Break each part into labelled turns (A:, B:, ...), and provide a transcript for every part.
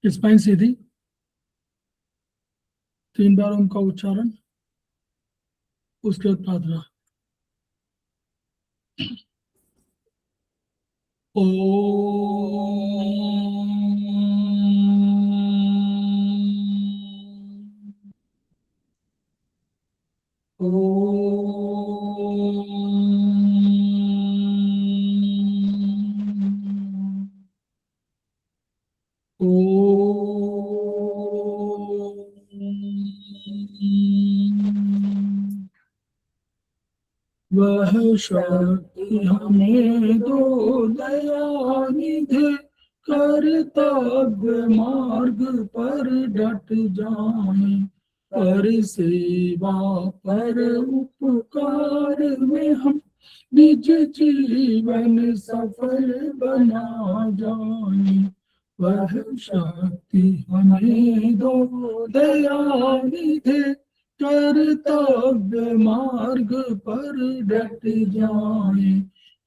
A: Spine सीधी, 3 बार उनका उच्चारण, उसके बाद प्रार्थना। वह शक्ति हमें दो दयानिधि, कर्तव्य मार्ग पर डट जाएं, पर सेवा पर उपकार में हम निज जीवन सफल बना जाएं। वह शक्ति हमें दो दयानिधि, कर्तव्य मार्ग पर डट जाए,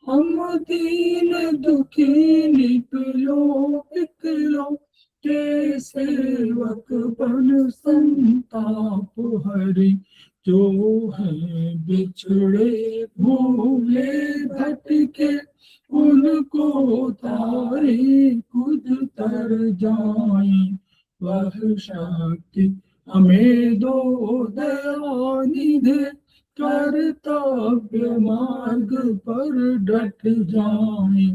A: हम दीन दुखी निकलो पिकलो के सेवक बन संताप हरि, जो है बिछड़े भूले भटके उनको तारे खुद तर जाए। वह शक्ति हमें दो दयानिधि, कर्तव्य मार्ग पर डट जाए,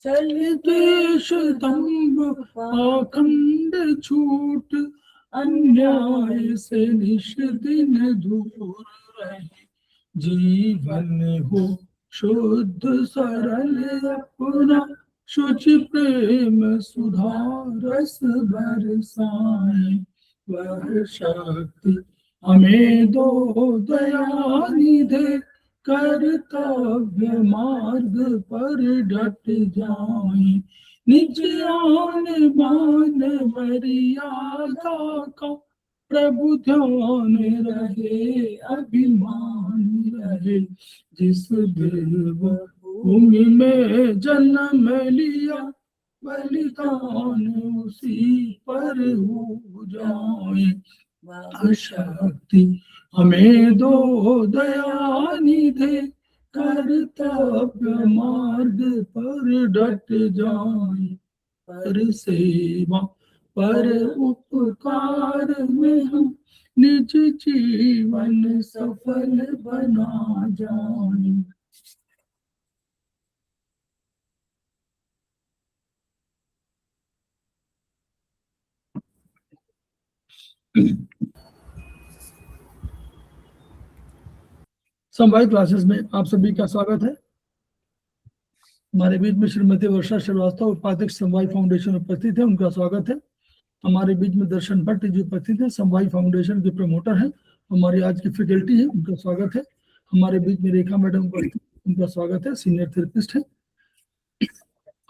A: चल द्वेष दंभ पाखंड छूट, अन्याय से निश दिन दूर रहे, जीवन हो शुद्ध सरल अपना, शुचि प्रेम सुधा रस बरसाए। वह शक्ति हमें दो दयानिधि, कर्तव्य मार्ग पर डट जाए, निज आन बान मर्यादा का प्रभु ध्यान रहे, अभिमान रहे, जिस देव भूमि में जन्म लिया, बलिदान उसी पर हो जाए। वह शक्ति हमें दो दयानिधि, कर्तव्य मार्ग पर डट जाए, पर सेवा पर उपकार में हम निज जीवन सफल बना जाए। समवाय क्लासेस में आप सभी का स्वागत है। हमारे बीच में श्रीमती वर्षा श्रीवास्तव उपाध्यक्ष समवाय फाउंडेशन उपस्थित है, उनका स्वागत है। हमारे बीच में दर्शन भट्ट जी उपस्थित है, समवाय फाउंडेशन के प्रमोटर हैं, हमारी आज की फैकल्टी है, उनका स्वागत है। हमारे बीच में रेखा मैडम उपस्थित, उनका स्वागत है, सीनियर थेरेपिस्ट है।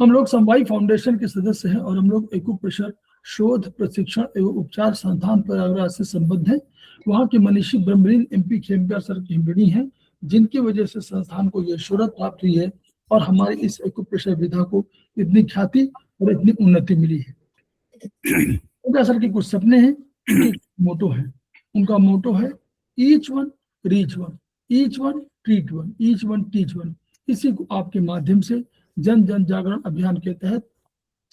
A: हम लोग समवाय फाउंडेशन के सदस्य हैं और हम लोग एक्यूप्रेशर शोध प्रशिक्षण एवं उपचार संस्थान प्रयागराज से संबद्ध है। वहाँ के मनीषी ब्रह्मलीन MP खेमकर सर खेमड़ी हैं, जिनकी वजह से संस्थान को यह शोहरत प्राप्त हुई है और हमारी इस एक्यूप्रेशर विधा को इतनी ख्याति और इतनी उन्नति मिली है। उनका सर के कुछ सपने हैं, मोटो है, उनका मोटो है each one reach one, each one treat one, each one teach one. इसी को आपके माध्यम से जन जन जागरण अभियान के तहत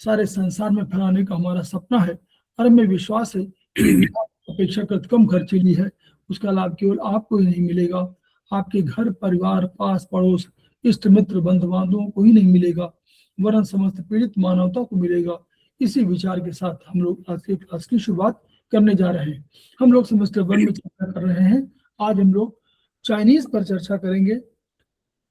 A: सारे संसार में फैलाने का हमारा सपना है और हमें विश्वास है कि अपेक्षाकृत कम खर्चीली है, उसका लाभ केवल आपको ही नहीं मिलेगा, आपके घर परिवार पास पड़ोस इष्ट मित्र बंधु बांधवों को ही नहीं मिलेगा, वरन समस्त पीड़ित मानवता को मिलेगा। इसी विचार के साथ हम लोग आज के क्लास की शुरुआत करने जा रहे हैं। हम लोग सेमेस्टर 1 में चर्चा कर रहे हैं। आज हम लोग चाइनीज पर चर्चा करेंगे,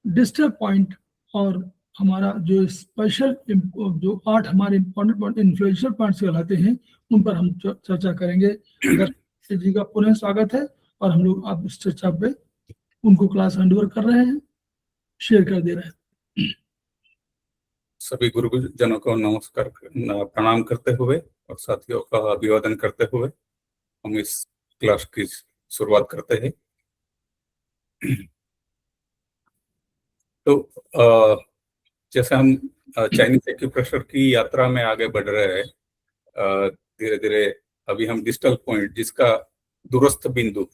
A: डिजिटल पॉइंट और हमारा जो स्पेशल जो 8 हमारे इंपॉर्टेंट इन्फ्लुएंशियल पॉइंट्स कहलाते हैं, उन पर हम चर्चा करेंगे। दर्शक जी का पुनः स्वागत है और हम लोग आप इस चर्चा पे उनको क्लास हैंडओवर कर रहे हैं, शेयर कर दे रहे हैं।
B: सभी गुरुजनों को नमस्कार प्रणाम करते हुए और साथियों का अभिवादन करते हुए हम इस क्लास की शुरुआत करते हैं। तो जैसे हम चाइनीज एक्यूप्रेशर की यात्रा में आगे बढ़ रहे हैं, धीरे धीरे अभी हम डिस्टल पॉइंट, जिसका दूरस्थ बिंदु,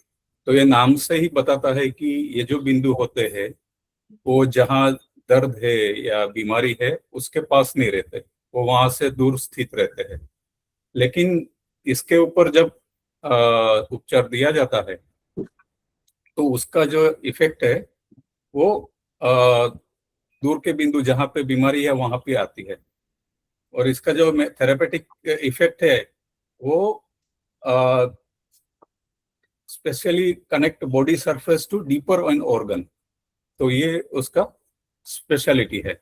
B: तो ये नाम से ही बताता है कि ये जो बिंदु होते हैं वो जहाँ दर्द है या बीमारी है उसके पास नहीं रहते, वो वहां से दूर स्थित रहते हैं। लेकिन इसके ऊपर जब उपचार दिया जाता है तो उसका जो इफेक्ट है वो दूर के बिंदु जहाँ पे बीमारी है वहां पे आती है, और इसका जो थेरेपेटिक इफेक्ट है वो specially connect body surface to deeper an organ, तो ये उसका स्पेशलिटी है।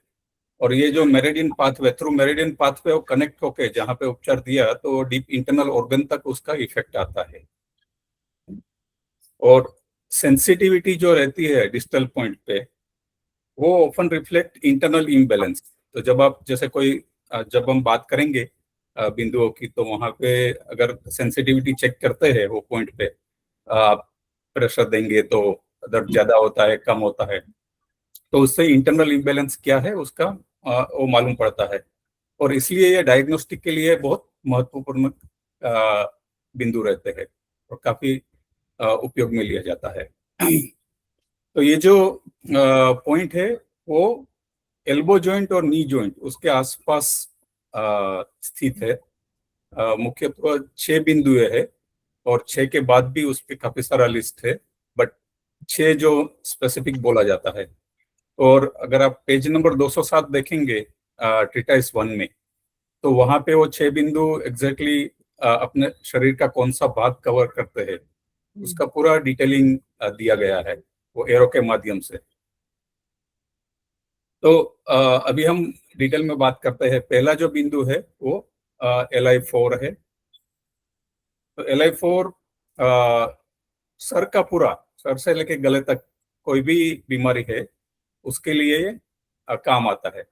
B: और ये जो meridian pathway, through meridian pathway वो कनेक्ट होके जहाँ पे उपचार दिया तो डीप इंटरनल ऑर्गन तक उसका इफेक्ट आता है। और सेंसिटिविटी जो रहती है डिस्टल पॉइंट पे वो ऑफन रिफ्लेक्ट इंटरनल इम्बैलेंस। तो जब आप जैसे कोई जब हम बात करेंगे बिंदुओं की, तो वहां पे अगर सेंसिटिविटी चेक करते हैं वो पॉइंट पे आप प्रेशर देंगे तो दर्द ज्यादा होता है, कम होता है, तो उससे इंटरनल इम्बैलेंस क्या है उसका वो मालूम पड़ता है। और इसलिए ये डायग्नोस्टिक के लिए बहुत महत्वपूर्ण बिंदु रहते हैं और काफी उपयोग में लिया जाता है। तो ये जो पॉइंट है वो एल्बो जॉइंट और नी जॉइंट उसके आसपास स्थित है। मुख्यतः 6 बिंदु है और 6 के बाद भी उस पर काफी सारा लिस्ट है, बट 6 जो स्पेसिफिक बोला जाता है। और अगर आप पेज नंबर 207 देखेंगे ट्रीटाइस 1 में, तो वहां पे वो 6 बिंदु एग्जैक्टली अपने शरीर का कौन सा भाग कवर करते हैं उसका पूरा डिटेलिंग दिया गया है वो एरो के माध्यम से। तो अभी हम डिटेल में बात करते हैं। पहला जो बिंदु है वो LI4 है। तो LI4 सर का पूरा, सर से लेके गले तक कोई भी बीमारी है उसके लिए काम आता है।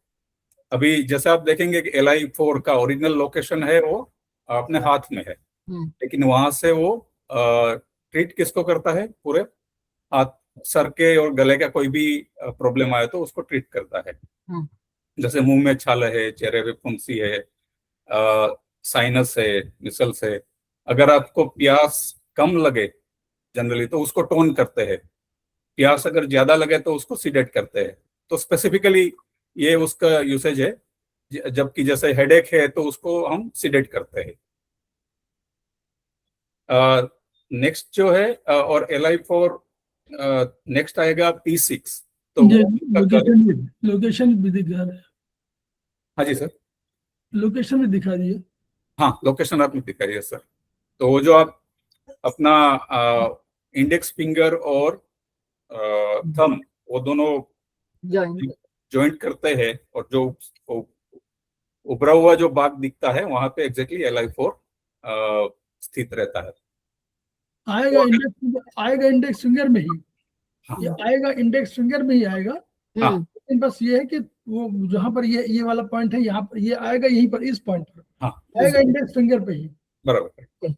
B: अभी जैसे आप देखेंगे कि LI4 का ओरिजिनल लोकेशन है वो अपने हाथ में है, लेकिन वहां से वो ट्रीट किसको करता है, पूरे हाथ, सर के और गले का कोई भी प्रॉब्लम आए तो उसको ट्रीट करता है। जैसे मुंह में छाले है, चेहरे पे फुंसी है, साइनस है, मिसल्स है। अगर आपको प्यास कम लगे जनरली तो उसको टोन करते हैं, प्यास अगर ज्यादा लगे तो उसको सीडेट करते हैं। तो स्पेसिफिकली ये उसका यूसेज है। जबकि जैसे हेडेक है तो उसको हम सीडेट करते हैं। नेक्स्ट जो है और LI4 नेक्स्ट आएगा P6। तो
A: लोकेशन भी दिखा रहे हैं।
B: हाँ जी सर,
A: लोकेशन भी दिखा दिए।
B: हाँ लोकेशन आपने दिखाई है सर। तो वो जो आप अपना इंडेक्स फिंगर और थंब वो दोनों जॉइंट करते हैं और जो उभरा हुआ जो भाग दिखता है वहां पे एग्जैक्टली LI4 स्थित रहता है।
A: आएगा इंडेक्स फिंगर में ही।
B: हाँ,
A: ये आएगा इंडेक्स फिंगर में ही आएगा।
B: हाँ,
A: लेकिन बस ये है कि वो जहां पर ये वाला पॉइंट है, यहाँ पर ये आएगा, यहीं पर इस पॉइंट पर
B: हाँ,
A: आएगा इंडेक्स फिंगर पे ही।
B: बराबर।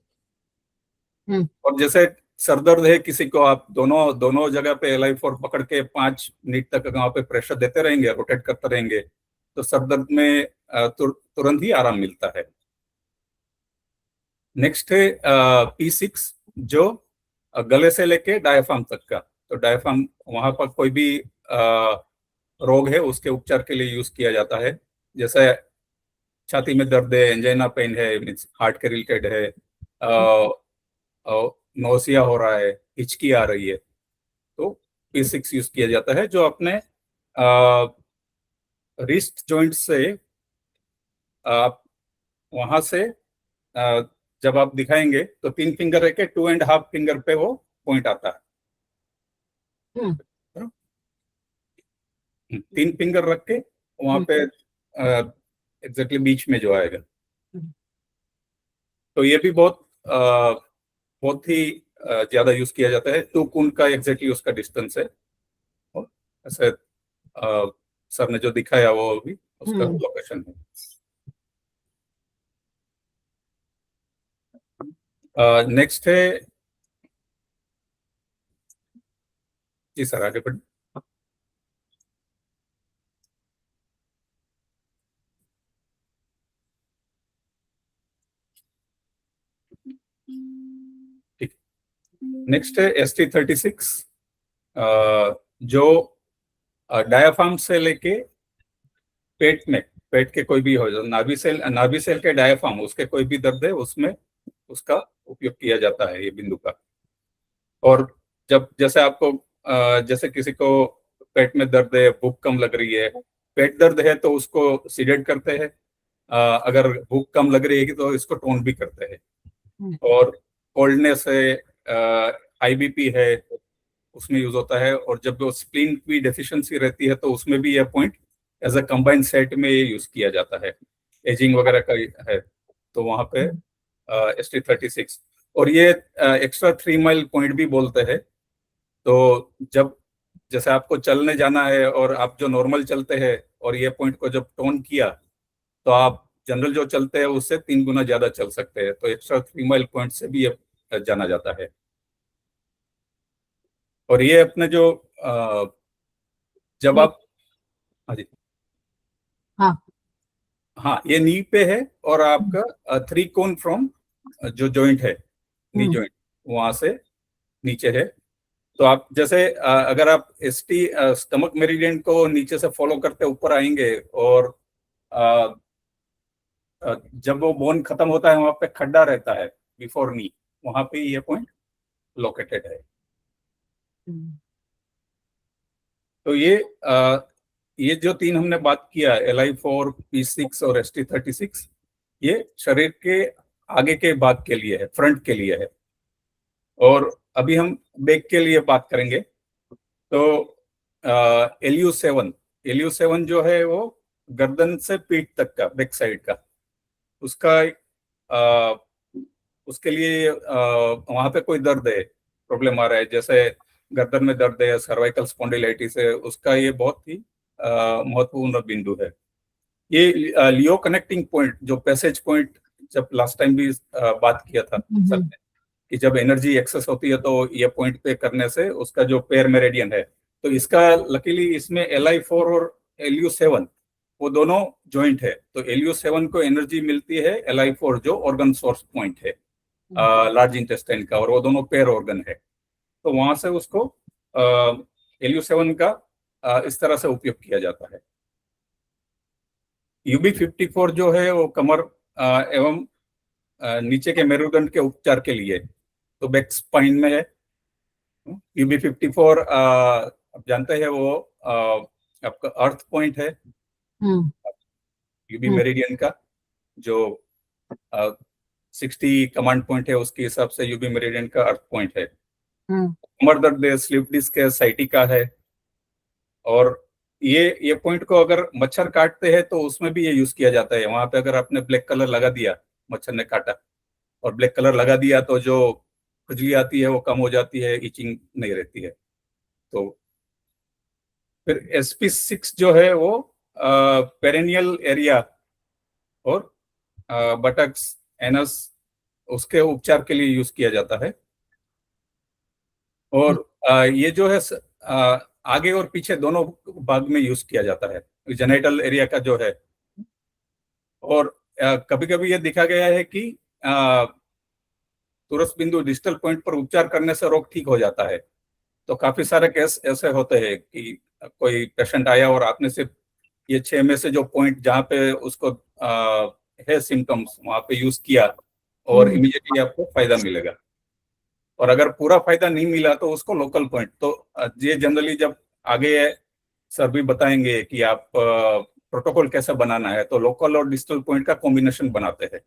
B: और जैसे सरदर्द है किसी को, आप दोनों दोनों जगह पे LI4 पकड़ के 5 मिनट तक वहां पे प्रेशर देते रहेंगे, रोटेट करते रहेंगे, तो सरदर्द में तुरंत ही आराम मिलता है। नेक्स्ट है P6 जो गले से लेके डायफ्राम तक का। तो डायफ्राम वहां पर कोई भी रोग है उसके उपचार के लिए यूज किया जाता है। जैसे छाती में दर्द है, एंजाइना पेन है, मीन्स हार्ट के रिलेटेड है, नोसिया हो रहा है, हिचकी आ रही है, तो P6 यूज किया जाता है। जो अपने रिस्ट जॉइंट से आप वहां से जब आप दिखाएंगे तो 3 फिंगर रख के 2.5 फिंगर पे वो पॉइंट आता है। 3 फिंगर रख के वहां पे एग्जैक्टली बीच में जो आएगा। तो ये भी बहुत ही ज्यादा यूज किया जाता है। 2 कून का एग्जैक्टली उसका डिस्टेंस है। और ऐसे सर ने जो दिखाया वो भी उसका लोकेशन है। नेक्स्ट है, जी सर आगे बढ़िए। ठीक, नेक्स्ट है ST36, जो डायाफ्राम से लेके पेट में, पेट के कोई भी हो, नाभि सेल के डायाफ्राम, उसके कोई भी दर्द है उसमें उसका उपयोग किया जाता है ये बिंदु का। और जब जैसे आपको जैसे किसी को पेट में दर्द है, भूख कम लग रही है, पेट दर्द है तो उसको सीडेट करते हैं, अगर भूख कम लग रही है तो इसको टोन भी करते हैं। और कोल्डनेस है, IBP है, उसमें यूज होता है। और जब वो स्प्लीन की डेफिशिएंसी रहती है तो उसमें भी यह point as a combined set में ये यूज किया जाता है, एजिंग वगैरह का है तो वहां पे ST36। और ये एक्स्ट्रा 3 माइल पॉइंट भी बोलते हैं। तो जब जैसे आपको चलने जाना है और आप जो नॉर्मल चलते हैं और ये पॉइंट को जब टोन किया तो आप जनरल जो चलते हैं उससे 3 गुना ज्यादा चल सकते हैं। तो एक्स्ट्रा 3 माइल पॉइंट से भी ये जाना जाता है। और ये अपने जो जब आप, हाँ जी,
C: हाँ
B: हाँ ये नी पे है और आपका 3 कोन फ्रॉम जो जॉइंट है, नी जॉइंट, वहां से नीचे है। तो आप जैसे अगर आप स्टमक मेरिडियन को नीचे से फॉलो करते ऊपर आएंगे और अ, जब वो बोन खत्म होता है वहां पे खड्डा रहता है बिफोर नी, वहां पे ये पॉइंट लोकेटेड है। तो ये जो 3 हमने बात किया, LI4, P6 और ST36, ये शरीर के आगे के भाग के लिए है, फ्रंट के लिए है। और अभी हम बैक के लिए बात करेंगे। तो LU7 जो है वो गर्दन से पीठ तक का, बैक साइड का, उसका आ, उसके लिए वहां पे कोई दर्द है, प्रॉब्लम आ रहा है, जैसे गर्दन में दर्द है, सर्वाइकल स्पॉन्डिलाइटिस है, उसका ये बहुत ही महत्वपूर्ण बिंदु है। ये लियो कनेक्टिंग पॉइंट, जो पैसेज पॉइंट जब लास्ट टाइम भी बात किया था सर ने, कि जब एनर्जी एक्सेस होती है तो ये पॉइंट पे करने से उसका जो पेयर मेरिडियन है, तो इसका लकीली इसमें LI4 और LU7 वो दोनों जॉइंट है। तो LU7 को एनर्जी मिलती है LI4 जो ऑर्गन सोर्स पॉइंट है लार्ज इंटेस्टाइन का, और वो दोनों पेयर ऑर्गन है। तो वहां से उसको LU7 का इस तरह से उपयोग किया जाता है। UB54 जो है वो कमर एवं नीचे के मेरुदंड के उपचार के लिए, तो बैक स्पाइन में है। UB54 आप जानते हैं वो आपका अर्थ पॉइंट है, UB मेरिडियन का जो 60 कमांड पॉइंट है, उसके हिसाब से UB मेरिडियन का अर्थ पॉइंट है। कमर दर्द है, स्लिप डिस्क है, साइटिका है। और ये पॉइंट को अगर मच्छर काटते हैं तो उसमें भी ये यूज किया जाता है। वहां पे अगर आपने ब्लैक कलर लगा दिया, मच्छर ने काटा और ब्लैक कलर लगा दिया, तो जो खुजली आती है वो कम हो जाती है, इचिंग नहीं रहती है। तो फिर SP6 जो है वो पेरेनियल एरिया और बटक्स, एनस, उसके उपचार के लिए यूज किया जाता है। और ये जो है आगे और पीछे दोनों भाग में यूज किया जाता है, जेनिटल एरिया का जो है। और कभी कभी ये देखा गया है कि तुरस बिंदु डिस्टल पॉइंट पर उपचार करने से रोग ठीक हो जाता है। तो काफी सारे केस ऐसे होते हैं कि कोई पेशेंट आया और आपने सिर्फ ये 6 में से जो पॉइंट जहाँ पे उसको है सिम्टम्स, वहां पे यूज किया और इमीडिएटली आपको फायदा मिलेगा। और अगर पूरा फायदा नहीं मिला तो उसको लोकल पॉइंट, तो ये जनरली जब आगे सर भी बताएंगे कि आप प्रोटोकॉल कैसे बनाना है, तो लोकल और डिजिटल पॉइंट का कॉम्बिनेशन बनाते हैं।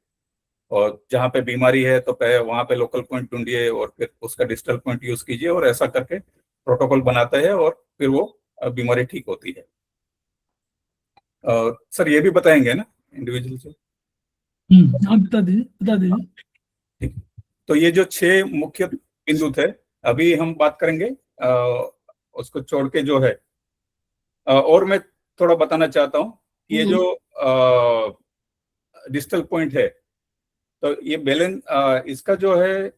B: और जहाँ पे बीमारी है तो वहां पे लोकल पॉइंट ढूंढिए और फिर उसका डिजिटल पॉइंट यूज कीजिए, और ऐसा करके प्रोटोकॉल बनाते हैं और फिर वो बीमारी ठीक होती है। सर ये भी बताएंगे ना इंडिविजुअल से?
A: हाँ बता दीजिए।
B: ठीक, तो ये जो 6 मुख्य बिंदु थे, अभी हम बात करेंगे उसको छोड़ के जो है। और मैं थोड़ा बताना चाहता हूँ ये जो डिस्टल पॉइंट है, तो ये बैलेंस इसका जो है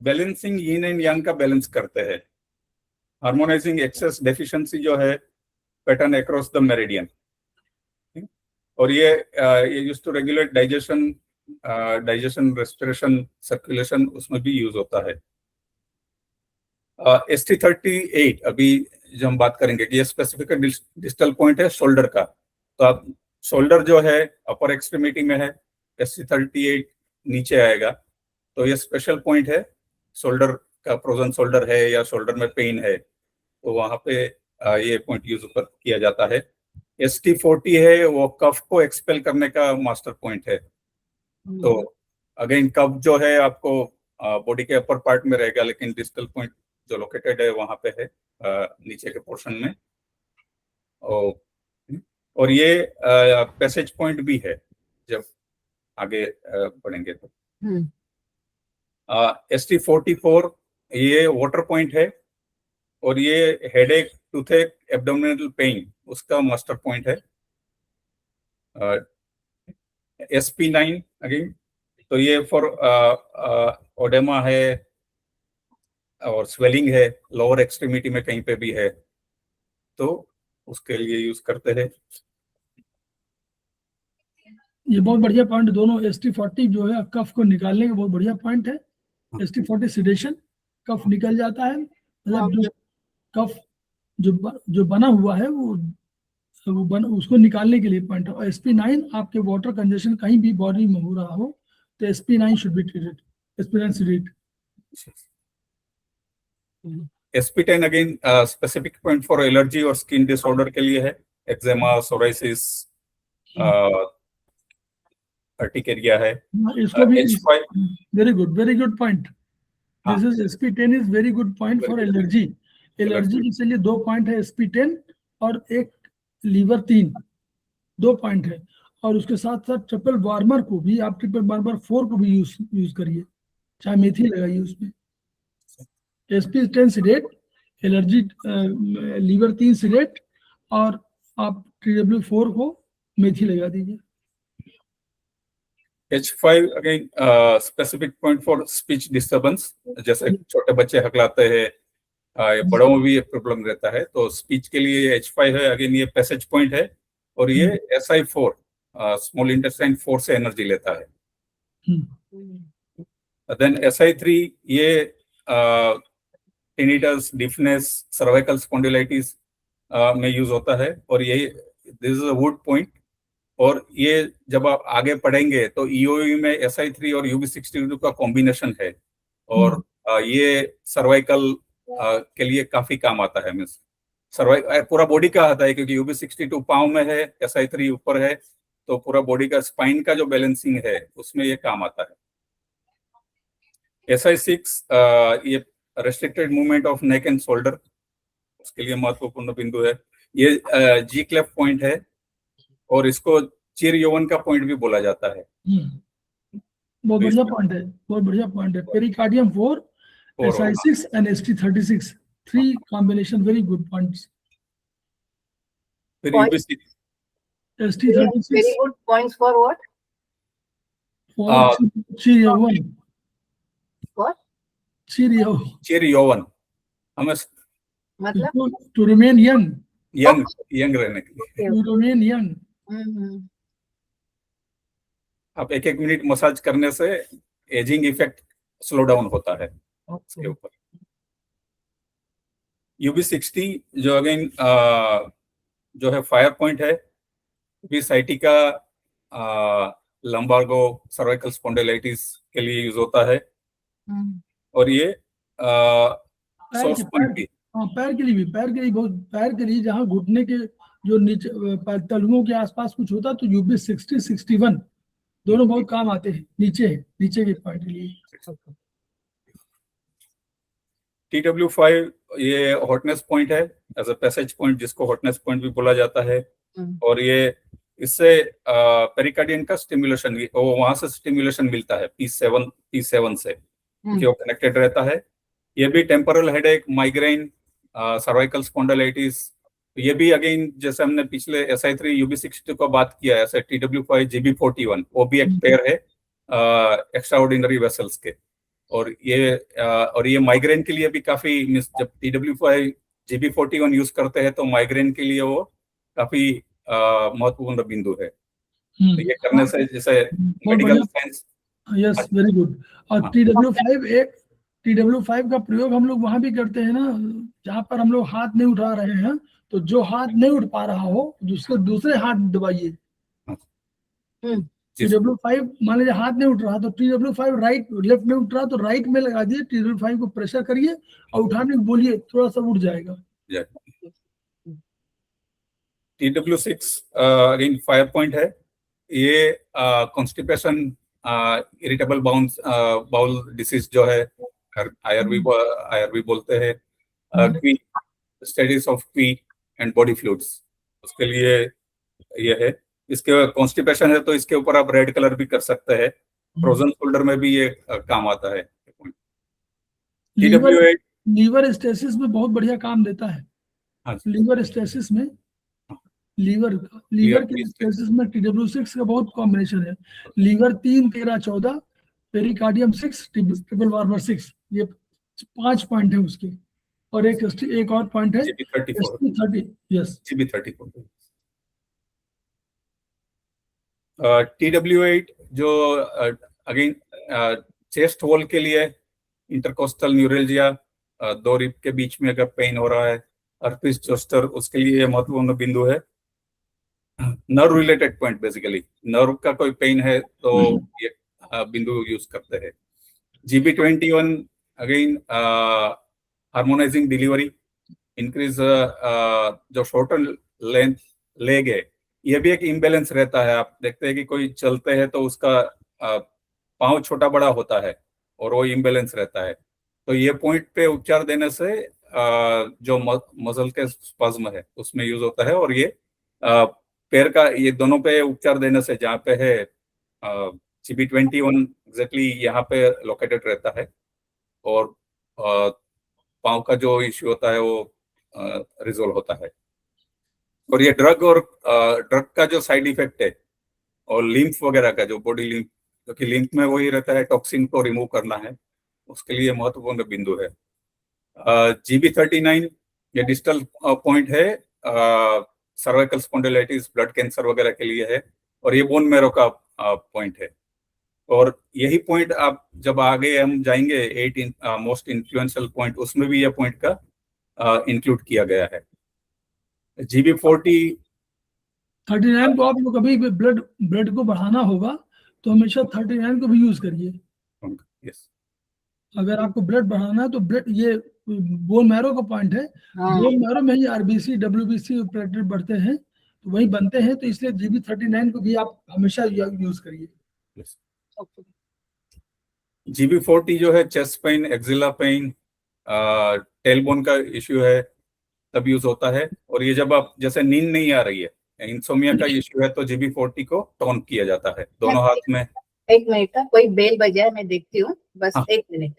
B: बैलेंसिंग यीन एंड यांग का बैलेंस करते हैं, हार्मोनाइजिंग एक्सेस डेफिशिएंसी जो है पैटर्न अक्रॉस द मेरिडियन। और ये use to regulate digestion respiration circulation, उसमें भी यूज होता है। ST38 अभी जो हम बात करेंगे कि ये स्पेसिफिक डिस्टल पॉइंट है शोल्डर का, तो आप शोल्डर जो है अपर एक्सट्रीमिटी में है, ST38 नीचे आएगा, तो ये स्पेशल पॉइंट है। शोल्डर का फ्रोजन शोल्डर है या शोल्डर में पेन है, तो वहां पे ये पॉइंट यूज किया जाता है। ST40 है, वो कफ को एक्सपेल करने का मास्टर पॉइंट है। तो अगेन कफ जो है आपको बॉडी के अपर पार्ट में रहेगा, लेकिन डिस्टल पॉइंट जो लोकेटेड है वहां पे है नीचे के पोर्शन में। और ये पैसेज पॉइंट भी है जब आगे बढ़ेंगे तो। ST44 ये वाटर पॉइंट है, और ये हेडेक, टूथेक, एब्डोमिनल पेन उसका मास्टर पॉइंट है। SP9 अगेन, तो ये फॉर ओडेमा है और स्वेलिंग है, लोअर एक्सट्रीमिटी में कहीं पे भी है, तो उसके लिए यूज करते हैं।
A: ये बहुत बढ़िया पॉइंट, दोनों ST40 जो है कफ को निकालने का बहुत बढ़िया पॉइंट है। ST40 सिडेशन, कफ निकल जाता है, मतलब जो कफ जो बना हुआ है उसको निकालने के लिए पॉइंट है। और SP9 आपके वाटर कंजेशन कहीं भी बॉडी में हो रहा हो तो SP9 should be treated, SP9 सिडेट।
B: SP10 again specific point for allergy और स्किन डिसऑर्डर के लिए है, एक्जेमा, सोराइसिस, अर्टिकेरिया है।
A: इसको भी
B: H5
A: very good point. This is SP10 is very good point for allergy. Allergy के लिए 2 पॉइंट है, SP10 और एक लीवर 3, 2 पॉइंट है। और उसके साथ साथ ट्रिपल वार्मर को भी आप ट्रिपल वार्मर 4 को भी यूज करिए, चाहे मेथी लगाइए उसमें। SP10 सिडेट, एलर्जी लीवर 3 सिडेट, और आप TW4 को मेथी लगा दीजिए।
B: H5 again specific point for speech disturbance, जैसे छोटे बच्चे हकलाते हैं, बड़ों में भी ये प्रॉब्लम रहता है, तो स्पीच के लिए H5 है। अगेन ये पैसेज पॉइंट है, और ये SI4 स्मॉल इंटेस्टाइन 4 से एनर्जी लेता है। देन SI3 ये टिनिटस, डिफनेस, सर्वाइकल स्पॉन्डिलाइटिस में यूज होता है, और ये this is a would point. और ये जब आप आगे पढ़ेंगे तो EOE में SI3 और UB62 का कॉम्बिनेशन है, और ये सर्वाइकल के लिए काफी काम आता है। मीन्स पूरा बॉडी का आता है, क्योंकि UB62 पाँव में है, SI3 ऊपर है, तो पूरा बॉडी का स्पाइन का जो बैलेंसिंग है उसमें ये काम आता है। SI6 ये restricted movement of neck and shoulder, उसके लिए महत्वपूर्ण बिंदु है। ये G क्लेफ पॉइंट है, और इसको चिर यौवन का पॉइंट भी बोला जाता है।
A: बहुत बढ़िया पॉइंट है, बहुत बढ़िया पॉइंट है। Pericardium 4, SI6 and ST36, 3 combination, very good points. ST36
C: very good points for what?
A: For चिर यौवन।
C: What?
A: चिर
B: यौवन, हमें
C: मतलब
A: टू रिमेन यंग
B: रहने के लिए,
A: टू रिमेन यंग।
B: आप 1-1 मिनट मसाज करने से एजिंग इफेक्ट स्लो डाउन होता है उसके ऊपर। UB60 जो अगेन जो है फायर पॉइंट है, भी साइटिका, लंबार्गो, सर्वाइकल स्पॉन्डिलाइटिस के लिए यूज होता है। और ये सोर्स पॉइंट भी
A: पैर के लिए बहुत, पैर के लिए जहाँ घुटने के जो नीचे तलुओं के आसपास कुछ होता है, तो UB60, 61 दोनों बहुत काम आते हैं। नीचे के पॉइंट के लिए।
B: TW5 ये हॉटनेस पॉइंट है, एज अ पैसेज पॉइंट, जिसको हॉटनेस पॉइंट भी बोला जाता है। और ये इससे पेरिकार्डियम का स्टिमुलेशन, वहां से स्टिमुलेशन मिलता है P7 से, क्योंकि वो कनेक्टेड रहता है। ये भी temporal headache, migraine, cervical spondylitis, तो ये भी अगेन जैसे हमने पिछले SI3 UB60 को बात किया है, ऐसे TW5 GB41 वो भी एक पेयर है एक्स्ट्रा ऑर्डिनरी वेसल्स के। और ये माइग्रेन के लिए भी काफी, जब TW5 GB41 यूज करते हैं तो माइग्रेन के लिए वो काफी महत्वपूर्ण बिंदु है। तो ये करने से जैसे
A: बहुत
B: मेडिकल
A: बढ़िया,
B: साइंस।
A: Yes very good. और
B: हाँ।
A: TW5 का प्रयोग हम लोग वहां भी करते हैं ना, जहां पर हम लोग हाथ नहीं उठा रहे हैं, तो जो हाथ नहीं उठ पा रहा हो उसके दूसरे हाथ दबाइए। TW5 मान लीजिए हाथ नहीं उठ रहा तो TW5 राइट, लेफ्ट में उठ रहा तो राइट में लगा दिए, TW5 को प्रेशर करिए और उठाने को बोलिए, थोड़ा सा उठ जाएगा।
B: TW6 अगेन 5 पॉइंट है। ये कॉन्स्टिपेशन, इरिटेबल बाउल डिसीज जो है, IRB बोलते हैं, स्टडीज ऑफ क्वी एंड बॉडी फ्लूइड्स, उसके लिए ये है। इसके कॉन्स्टिपेशन है तो इसके ऊपर आप रेड कलर भी कर सकते हैं। फ्रोजन शोल्डर में भी ये काम आता है।
A: लीवर स्टेसिस में बहुत बढ़िया काम देता है।
B: हाँ,
A: लीवर स्टेसिस में, लीवर के स्टेसिस में TW6 का बहुत कॉम्बिनेशन है। लीवर 3, 13, 14, पेरिकार्डियम 6, ट्रिपल वार्मर 6, ये 5 पॉइंट है उसके। और एक और पॉइंट है ST30, यस
B: GB34। TW8 जो अगेन चेस्ट होल के लिए, इंटरकोस्टल न्यूरल्जिया, 2 रिब के बीच में अगर पेन हो रहा है, अर्पिस जोस्टर, उसके लिए महत्वपूर्ण बिंदु है। Nerve related point, basically nerve का कोई पेन है तो ये बिंदु यूज करते हैं। GB21 again harmonising delivery, increase जो शॉर्टर लेंथ लेग है, ये भी एक इम्बेलेंस रहता है। आप देखते हैं कि कोई चलते हैं तो उसका पाँव छोटा बड़ा होता है और वो इम्बेलेंस रहता है। तो ये पॉइंट पे उपचार देने से जो मसल के स्पाज्म है उसमें यूज होता है। और ये पैर का, ये दोनों पे उपचार देने से, जहाँ पे है GB21 एग्जैक्टली यहाँ पे लोकेटेड रहता है, और पाँव का जो इश्यू होता है वो रिजोल्व होता है। और ये ड्रग का जो साइड इफेक्ट है, और लिम्फ वगैरह का, जो बॉडी लिम्फ, क्योंकि लिम्फ में वही रहता है, टॉक्सिन को रिमूव करना है, उसके लिए महत्वपूर्ण बिंदु है। GB39 ये डिस्टल पॉइंट है, सर्वाइकल स्पॉन्डिलाइटिस, ब्लड कैंसर वगैरह के लिए है, और ये बोन मैरो का पॉइंट है। और यही पॉइंट आप जब आगे हम जाएंगे 8 मोस्ट इन्फ्लुएंशियल पॉइंट, उसमें भी यह पॉइंट का इंक्लूड किया गया है। GB39
A: को आप लोग कभी ब्लड को बढ़ाना होगा तो हमेशा 39 को भी यूज करिए।
B: यस,
A: अगर आपको ब्लड बढ़ाना है तो ब्लड, ये बोन मैरो का पॉइंट है, बोन मैरो में ही RBC WBC प्लेटलेट बढ़ते हैं, तो वही बनते हैं, तो इसलिए GB39 को भी आप हमेशा यूज करिए।
B: GB40 जो है chest pain, axilla pain, tailbone का इश्यू है, तब यूज होता है। और ये जब आप, जैसे नींद नहीं आ रही है, इंसोमिया का इश्यू है, तो GB40 को टोन किया जाता है दोनों हाथ में।
C: 1 मिनट का कोई बेल बजा है, मैं देखती हूँ, बस 1 मिनट।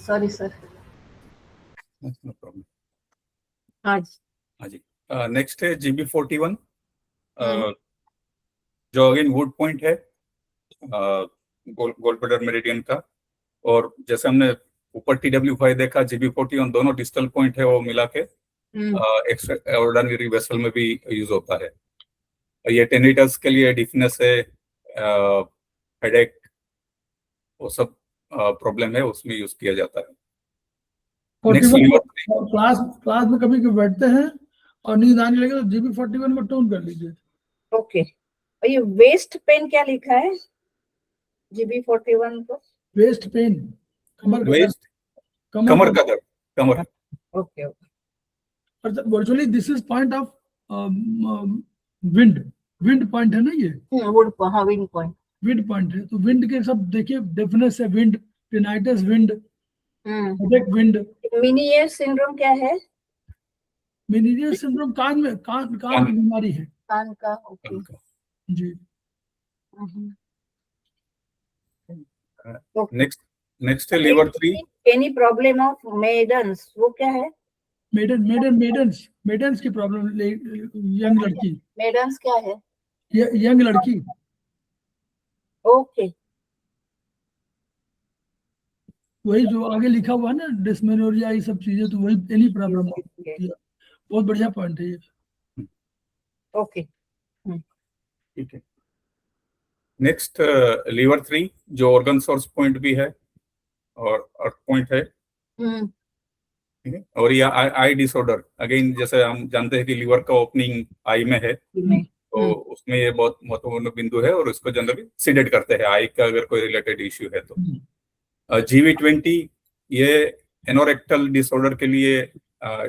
C: Sorry sir.
B: No problem.
C: आज
B: हाँ जी। नेक्स्ट है GB41,
C: हम्म।
B: जो अगेन वुड पॉइंट है गोल्डबेडर मेरिडियन का। और जैसे हमने ऊपर TW5 देखा, GB41 दोनों डिस्टल पॉइंट है, वो मिला के एक्स्ट्रा ऑर्डिनरी वेसल में भी यूज होता है। ये टेनिटस के लिए, डिफनेस है, हेडेक, वो सब प्रॉब्लम है, उसमें यूज किया जाता है। नेक्स्ट
A: 41
B: लीवर
A: क्लास क्लास में कभी कभी बैठते हैं और नींद आने लगे तो GB41 में टोन कर लीजिए।
C: ओके। और ये वेस्ट पेन क्या लिखा है GB41 को?
A: वेस्ट पेन, कमर का दर्द,
B: वेस्ट,
A: कमर
B: कमर
A: का
B: का दर्द, कमर।
C: Okay okay.
A: Virtually this is point of wind, wind point है ना ये,
C: वुड, हाँ विंड पॉइंट।
A: विंड पॉइंट है। तो विंड के सब देखिए डेफिनेस है, wind, tinnitus wind, headache wind.
C: Meniere syndrome क्या है?
A: मेनिंजियल सिंड्रोम कान में, कान की बीमारी है
C: कान का। ओके।
A: जी।
B: नेक्स्ट है liver 3।
C: Any problem of maidens, वो क्या है?
A: मेडन्स की प्रॉब्लम, यंग लड़की,
C: मेडन्स क्या है?
A: यंग लड़की।
C: ओके।
A: वही जो आगे लिखा हुआ है ना, डिस्मेनोरिया, ये सब चीजें, तो वही एनी प्रॉब्लम होती है। बहुत बढ़िया पॉइंट है ये।
C: ओके।
B: ठीक है। नेक्स्ट लीवर 3, जो ऑर्गन सोर्स पॉइंट भी है और अर्थ पॉइंट है। ठीक है। और ये आई डिसऑर्डर, अगेन जैसे हम जानते हैं कि लीवर का ओपनिंग आई में है, तो उसमें ये बहुत महत्वपूर्ण बिंदु है, और इसको जनरली सीडेट करते हैं आई का अगर कोई रिलेटेड इश्यू है तो। GB20 ये एनोरेक्टल डिसऑर्डर के लिए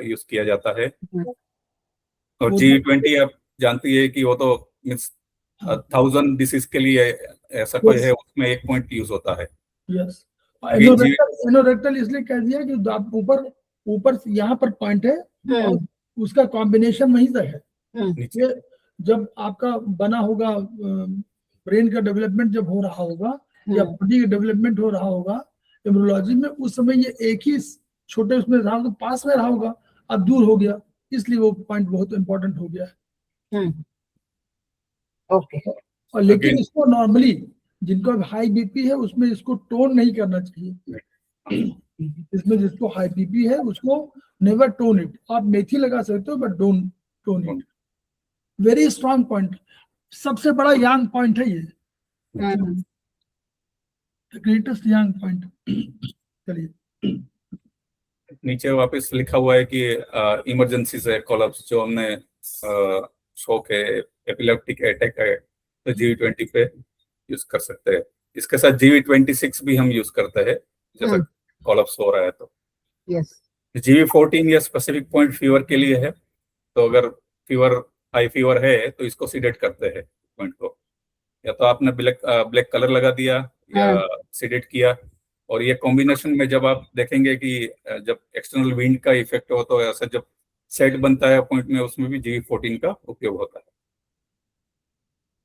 B: यूज किया जाता है। और GB20 आप जानती है कि वो तो मीन्स 1000 डिसीज के लिए ऐसा कोई है, उसमें एक पॉइंट यूज होता है।
A: यस, एनोरेक्टल इसलिए कह दिया कि आप ऊपर यहाँ पर पॉइंट है और उसका कॉम्बिनेशन वहीं तक है। ये जब आपका बना होगा, ब्रेन का डेवलपमेंट जब हो रहा होगा या बॉडी का डेवलपमेंट हो रहा होगा एम्ब्रियोलॉजी में, उस समय ये एक ही छोटे उसमें रहा होगा, पास में रहा होगा, अब दूर हो गया, इसलिए वो पॉइंट बहुत इंपॉर्टेंट हो गया है।
C: ओके।
A: और लेकिन इसको नॉर्मली जिनको हाई बीपी है उसमें इसको टोन नहीं करना चाहिए। इसमें जिसको हाई बीपी है उसको नेवर टोन इट। आप मेथी लगा सकते हो but don't tone it. Very strong point, सबसे बड़ा यांग पॉइंट है ये, ग्रेटेस्ट यांग पॉइंट। चलिए
B: नीचे वापस लिखा हुआ है कि इमरजेंसी से कोलैप्स, जो हमने शॉक है, एपिलेप्टिक अटैक है, तो GB20 पे यूज कर सकते हैं। इसके साथ GB26 भी हम यूज करते हैं जैसे कोलैप्स हो रहा है तो। GB14 ये स्पेसिफिक पॉइंट फीवर के लिए है, तो अगर फीवर, हाई फीवर है तो इसको सीडेट करते हैं पॉइंट को, या तो आपने ब्लैक कलर लगा दिया या सीडेट किया। और ये कॉम्बिनेशन में जब आप देखेंगे कि जब एक्सटर्नल विंड का इफेक्ट हो तो ऐसा जब सेट बनता है पॉइंट में, उसमें भी GB14 का उपयोग होता है।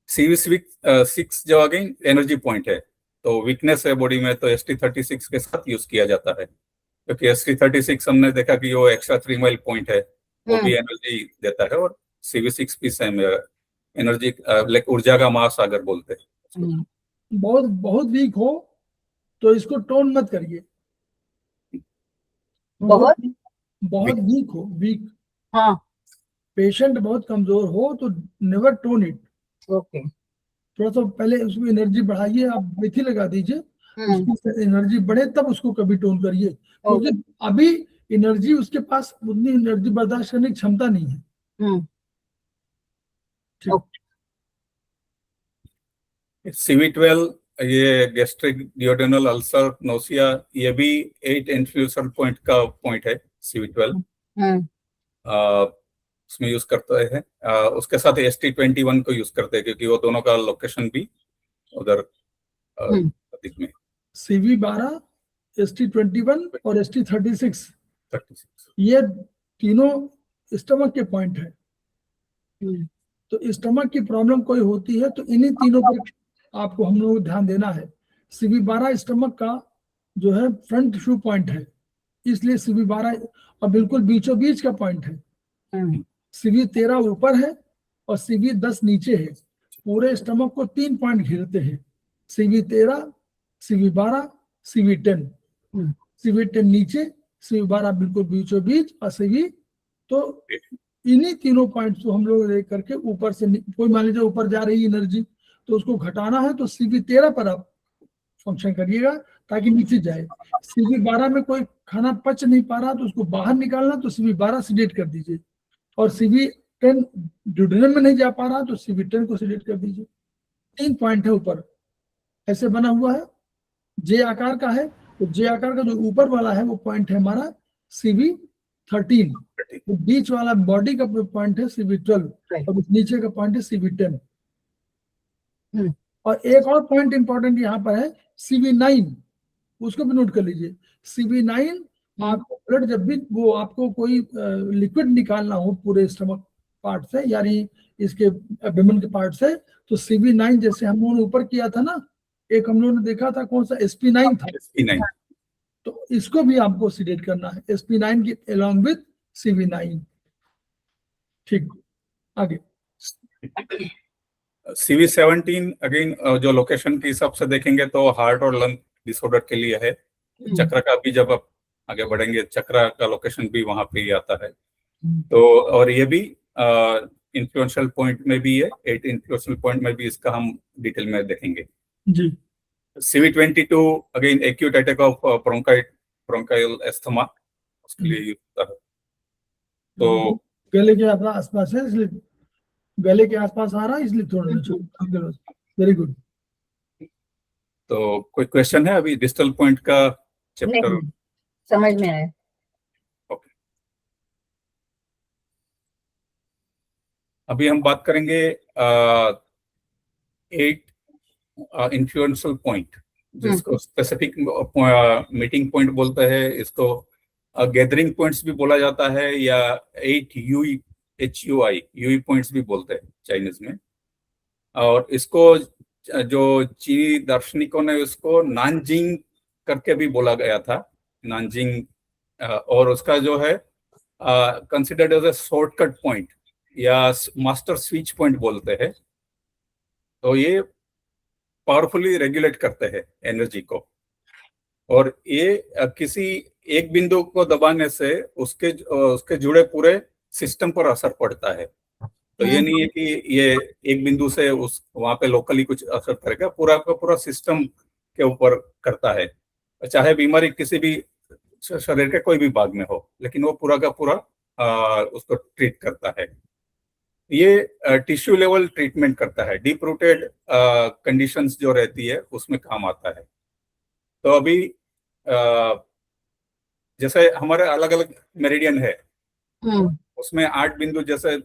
B: CV6 जो अगेन एनर्जी पॉइंट है, तो वीकनेस है बॉडी में, तो ST36 के साथ यूज किया जाता है, क्योंकि ST36 हमने देखा कि वो एक्स्ट्रा 3 माइल पॉइंट है, वो भी एनर्जी देता है। और CV6 भी सेम एनर्जी, लाइक ऊर्जा का महासागर बोलते हैं।
A: बहुत वीक हो तो इसको टोन मत करिए।
C: बहुत
A: वीक हो, वीक,
C: हाँ,
A: पेशेंट बहुत कमजोर हो तो नेवर टोन इट।
C: ओके।
A: थोड़ा सा पहले उसमें एनर्जी बढ़ाइए, आप मेथी लगा दीजिए, उसकी एनर्जी बढ़े तब उसको कभी टोन करिए, क्योंकि अभी एनर्जी उसके पास उतनी एनर्जी बर्दाश्त करने की क्षमता नहीं है।
B: CV12 ये गैस्ट्रिक डियोडेनल अल्सर नोसिया, ये भी 8 इन्फ्यूजन पॉइंट का पॉइंट है CV12, उसमें यूज करते हैं। उसके साथ ST21 को यूज करते हैं, क्योंकि वो दोनों का लोकेशन भी उधर अधिक में।
A: CV12, ST21 और ST36 ये तीनों स्टमक के पॉइंट है। तो स्टमक की प्रॉब्लम कोई होती है तो इन्हीं तीनों पर आपको हम लोग ध्यान देना है। CV12 स्टमक का जो है फ्रंट टिश्यू पॉइंट है, इसलिए CV12 और बिल्कुल बीचों बीच का पॉइंट है। CV13 ऊपर है और CV10 नीचे है। पूरे स्टमक को 3 पॉइंट घेरते हैं, CV13, CV12, CV10। CV10 नीचे, CV12 बिल्कुल बीचों बीच और CV, तो इन्हीं तीनों पॉइंट्स को हम लोग ले करके ऊपर से, कोई मान लीजिए ऊपर जा रही एनर्जी तो उसको घटाना है तो CV13 पर आप फंक्शन करिएगा ताकि नीचे जाए। CV12 में कोई खाना पच नहीं पा रहा तो उसको बाहर निकालना, तो CV12 सिलेक्ट कर दीजिए। और CV10 ड्यूडेनम में नहीं जा पा रहा तो CV10 को सिलेक्ट कर दीजिए। 3 पॉइंट है ऊपर, ऐसे बना हुआ है, जे आकार का है। तो जे आकार का जो ऊपर वाला है वो पॉइंट है हमारा CV13, तो बीच वाला बॉडी का पॉइंट है CV12 और नीचे का पॉइंट है CV10। और एक और पॉइंट इंपॉर्टेंट यहाँ पर है CV9, उसको भी नोट कर लीजिए। CV9 आपको ब्लड जब भी वो आपको कोई लिक्विड निकालना हो पूरे स्टमक पार्ट से, यानी इसके एब्डोमेन के पार्ट से, तो CV9 जैसे हम लोगों ने ऊपर किया था ना, एक हम लोगों ने देखा था कौन सा SP9 था,
B: SP9,
A: तो इसको भी आपको सिलेक्ट करना है, SP9 की अलॉन्ग विद CV9। ठीक, आगे।
B: CV17 अगेन जो लोकेशन के हिसाब से देखेंगे तो हार्ट और लंग डिसऑर्डर के लिए है। चक्र का भी जब आप आगे बढ़ेंगे, चक्र का लोकेशन भी वहां पे ही आता है। तो और ये भी इन्फ्लुएंशियल पॉइंट में भी है, 8 इन्फ्लुएंशियल पॉइंट में भी इसका हम डिटेल में देखेंगे
A: जी।
B: CV22 again acute attack of bronchial asthma, उसके लिए यूज होता है। तो
A: गले के आसपास है, इसलिए गले के आसपास आ रहा है, इसलिए थोड़ा वेरी गुड।
B: तो कोई क्वेश्चन है अभी डिस्टल पॉइंट का चैप्टर?
C: समझ में आया।
B: अभी हम बात करेंगे 8 इन्फ्लुएंशियल पॉइंट, जिसको स्पेसिफिक मीटिंग पॉइंट बोलते हैं, इसको गैदरिंग पॉइंट्स भी बोला जाता है, या 8 HUI पॉइंट्स भी बोलते हैं चाइनीज में। और इसको जो चीनी दार्शनिकों ने उसको नानजिंग करके भी बोला गया था, नानजिंग। और उसका जो है considered as a shortcut point या मास्टर स्विच पॉइंट बोलते हैं। तो ये पावरफुली रेगुलेट करते हैं एनर्जी को, और ये किसी एक बिंदु को दबाने से उसके जुड़े पूरे सिस्टम पर असर पड़ता है। तो ये नहीं है कि ये एक बिंदु से उस वहां पे लोकली कुछ असर करेगा, पूरा का पूरा सिस्टम के ऊपर करता है। चाहे बीमारी किसी भी शरीर के कोई भी भाग में हो, लेकिन वो पूरा का पूरा उसको ट्रीट करता है। ये टिश्यू लेवल ट्रीटमेंट करता है, डीप रूटेड कंडीशंस जो रहती है उसमें काम आता है। तो अभी जैसे हमारे अलग अलग मेरिडियन है, उसमें 8 बिंदु जैसे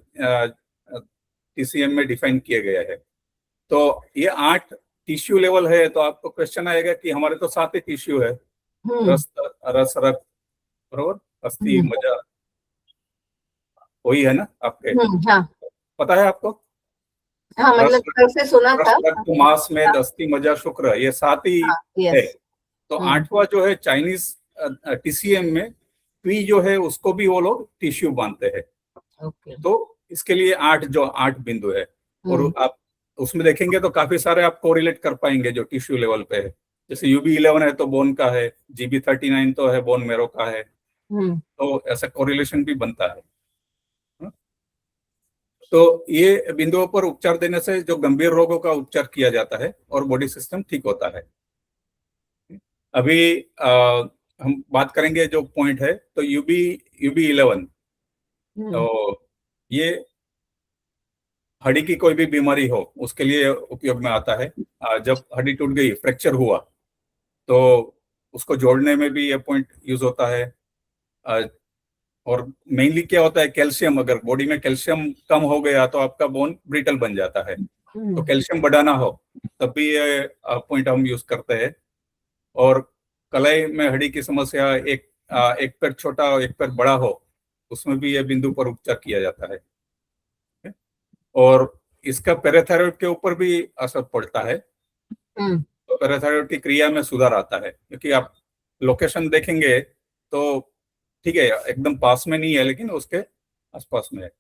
B: TCM में डिफाइन किए गए हैं। तो ये 8 टिश्यू लेवल है। तो आपको क्वेश्चन आएगा कि हमारे तो 7 ही टिश्यू है, रस रक्त, बरोबर, अस्थि, मज्जा, वही है ना आपके?
C: हाँ,
B: पता है आपको?
C: हाँ, मतलब कैसे सुना था।
B: रक्त, मांस, मेद, अस्थि, मज्जा, शुक्र, ये 7 ही है। तो 8वां जो है चाइनीज TCM में पी जो है उसको भी वो लोग टिश्यू मानते हैं। तो इसके लिए 8 बिंदु है। और आप उसमें देखेंगे तो काफी सारे आप कोरिलेट कर पाएंगे जो टिश्यू लेवल पे है। जैसे UB11 है तो बोन का है, GB39 तो है बोन मेरो का है। तो ऐसा कोरिलेशन भी बनता है। तो ये बिंदुओं पर उपचार देने से जो गंभीर रोगों का उपचार किया जाता है और बॉडी सिस्टम ठीक होता है। अभी हम बात करेंगे जो पॉइंट है, तो UB11, तो ये हड्डी की कोई भी बीमारी हो उसके लिए उपयोग में आता है। जब हड्डी टूट गई, फ्रैक्चर हुआ, तो उसको जोड़ने में भी ये पॉइंट यूज होता है। और मेनली क्या होता है, कैल्शियम, अगर बॉडी में कैल्शियम कम हो गया तो आपका बोन ब्रिटल बन जाता है। तो कैल्शियम बढ़ाना हो तब भी ये पॉइंट हम यूज करते हैं। और कलाई में हड्डी की समस्या, एक पैर छोटा और एक पैर बड़ा हो, उसमें भी ये बिंदु पर उपचार किया जाता है। और इसका पैराथायरॉइड के ऊपर भी असर पड़ता है। तो पैराथायरॉइड की क्रिया में सुधार आता है, क्योंकि आप लोकेशन देखेंगे तो ठीक है, एकदम पास में नहीं है लेकिन उसके आसपास में है।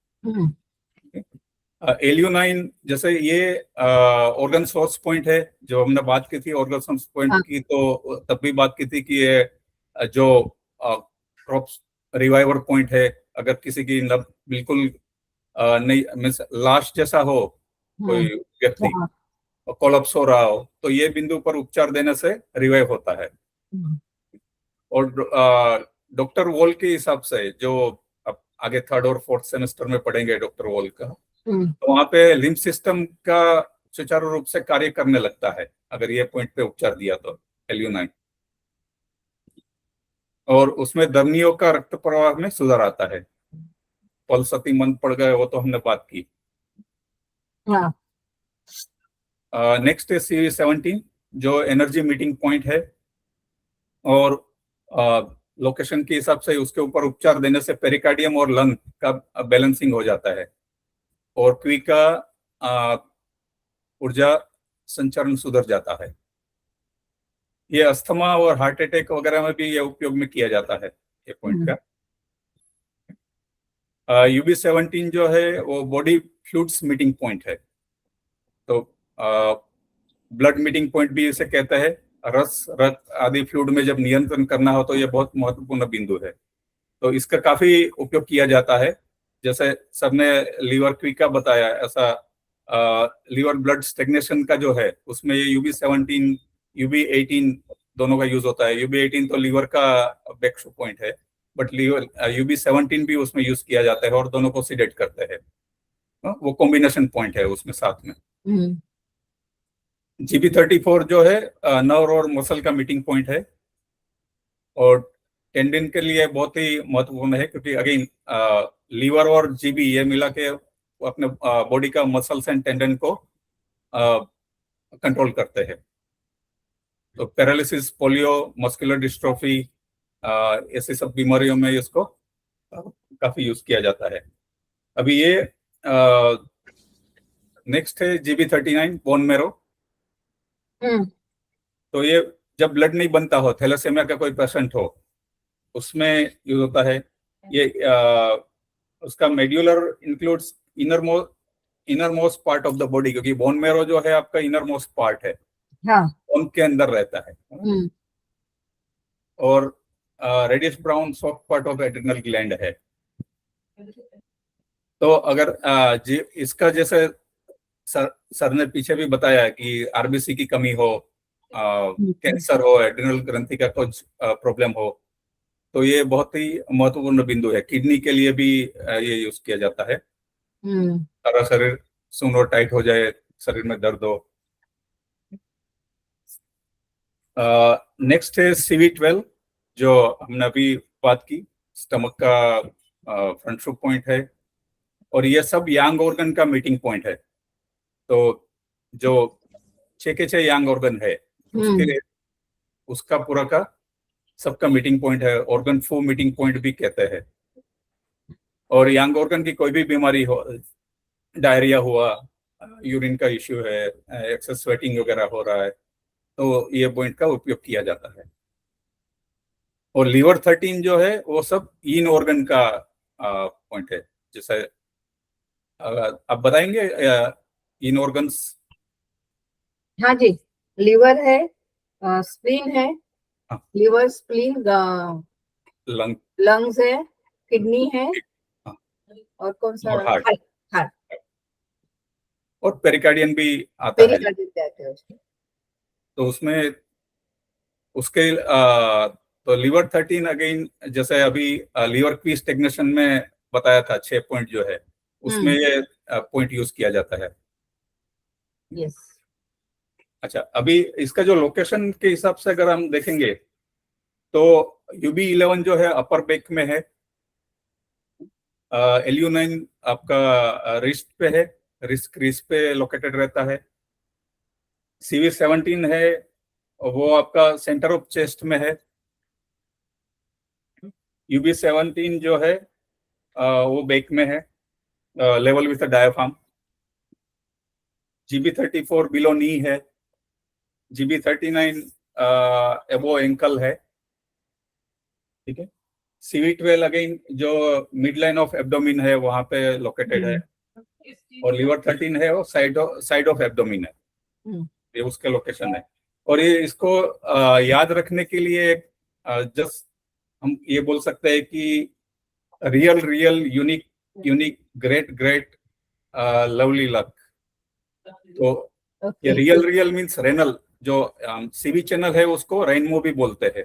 B: LU9 जैसे ये ऑर्गन सोर्स पॉइंट है, जो हमने बात की थी ऑर्गन सोर्स पॉइंट की, तो तब भी बात की थी कि ये जो क्रॉप्स रिवाइवर पॉइंट है, अगर किसी की बिल्कुल नहीं मीन्स लास्ट जैसा हो, कोई व्यक्ति कोलैप्स हो रहा हो, तो ये बिंदु पर उपचार देने से रिवाइव होता है। और डॉक्टर वॉल के हिसाब से, जो अब आगे 3rd और 4th सेमेस्टर में पढ़ेंगे डॉक्टर वॉल का, तो वहां पे लिम्फ सिस्टम का सुचारू रूप से कार्य करने लगता है अगर ये पॉइंट पे उपचार दिया तो LU9, और उसमें धमनियों का रक्त प्रवाह में सुधार आता है। पल्स अति मंद पड़ गए, वो तो हमने बात की। नेक्स्ट है CV17, जो एनर्जी मीटिंग पॉइंट है, और लोकेशन के हिसाब से उसके ऊपर उपचार देने से पेरिकार्डियम और लंग का बैलेंसिंग हो जाता है, और क्वी का ऊर्जा संचरण सुधर जाता है। ये अस्थमा और हार्ट अटैक वगैरह में भी ये उपयोग में किया जाता है ये पॉइंट का। UB17 जो है वो बॉडी फ्लूइड्स मीटिंग पॉइंट है, तो ब्लड मीटिंग पॉइंट भी इसे कहते हैं। रस, रक्त आदि फ्लूइड में जब नियंत्रण करना हो तो ये बहुत महत्वपूर्ण बिंदु है, तो इसका काफी उपयोग किया जाता है। जैसे सबने लीवर क्विक का बताया, ऐसा लीवर ब्लड स्टेग्नेशन का जो है उसमें ये UB17 UB18 दोनों का यूज होता है। UB18 तो लीवर का बैकशो पॉइंट है, बट लीवर UB17 भी उसमें यूज किया जाता है, और दोनों को सीडेट करते हैं। वो कॉम्बिनेशन पॉइंट है उसमें साथ में। GB34 जो है नर्व और मसल का मीटिंग पॉइंट है, और टेंडिन के लिए बहुत ही महत्वपूर्ण है, क्योंकि अगेन लीवर और GB ये मिला के अपने बॉडी का मसल्स एंड टेंडन को कंट्रोल करते हैं। तो पैरालिसिस, पोलियो, मस्कुलर डिस्ट्रोफी, ऐसी सब बीमारियों में इसको काफी यूज किया जाता है। अभी ये नेक्स्ट है GB39 बोन मेरो। तो ये जब ब्लड नहीं बनता हो, थैलेसेमिया का कोई पेशेंट हो, उसमें यूज होता है ये। उसका medullar includes inner most part of the body, क्योंकि बोन मेरो जो है आपका इनर मोस्ट पार्ट है, बोन के अंदर रहता है। और reddish brown soft part of adrenal gland है। तो अगर इसका जैसे सर ने पीछे भी बताया कि RBC की कमी हो, कैंसर हो, एड्रिनल ग्रंथि का कुछ प्रॉब्लम हो, तो ये बहुत ही महत्वपूर्ण बिंदु है। किडनी के लिए भी ये यूज किया जाता है। सारा शरीर सुन और टाइट हो जाए, शरीर में दर्द हो। नेक्स्ट है CV12, जो हमने अभी बात की, स्टमक का फ्रंट शू पॉइंट है, और ये सब यांग ऑर्गन का मीटिंग पॉइंट है। तो जो 6 के 6 यांग ऑर्गन है, उसका पूरा का सबका मीटिंग पॉइंट है। ऑर्गन फू मीटिंग पॉइंट भी कहते हैं। और यांग ऑर्गन की कोई भी बीमारी हो, डायरिया हुआ, यूरिन का इश्यू है, एक्सेस स्वेटिंग वगैरह हो रहा है, तो ये पॉइंट का उपयोग किया जाता है। और लीवर 13 जो है वो सब इन ऑर्गन का पॉइंट है। जैसे आप बताएंगे इन ऑर्गन्स?
C: हाँ जी, लीवर है, स्प्लीन है,
B: हाँ।
C: लीवर, स्प्लीन, लंग्स है, किडनी है,
B: हाँ।
C: और कौन सा?
B: और हार्ट। और पेरिकार्डियम भी आता है। तो उसमें उसके तो लीवर 13 अगेन, जैसे अभी लीवर की स्टेग्नेशन में बताया था 6 पॉइंट जो है, उसमें ये पॉइंट यूज किया जाता है।
C: यस।
B: अच्छा, अभी इसका जो लोकेशन के हिसाब से अगर हम देखेंगे तो UB11 जो है अपर बैक में है, LU9 आपका रिस्ट पे है, रिस्ट क्रीज पे लोकेटेड रहता है। CV17 है, वो आपका सेंटर ऑफ चेस्ट में है। UB17 जो है वो बैक में है, level with diaphragm. GB34 below knee है। GB39 एबो एंकल है। ठीक है। CV12 अगेन जो मिड लाइन ऑफ एब्डोमिन है वहां पे लोकेटेड है, और लीवर 13 है वो साइड ऑफ एब्डोमिन है, ये उसके लोकेशन है। और ये इसको याद रखने के लिए जस्ट हम ये बोल सकते हैं कि real unique great lovely luck. तो ये रियल मीन्स रेनल, जो CV चैनल है उसको रेनमो भी बोलते हैं।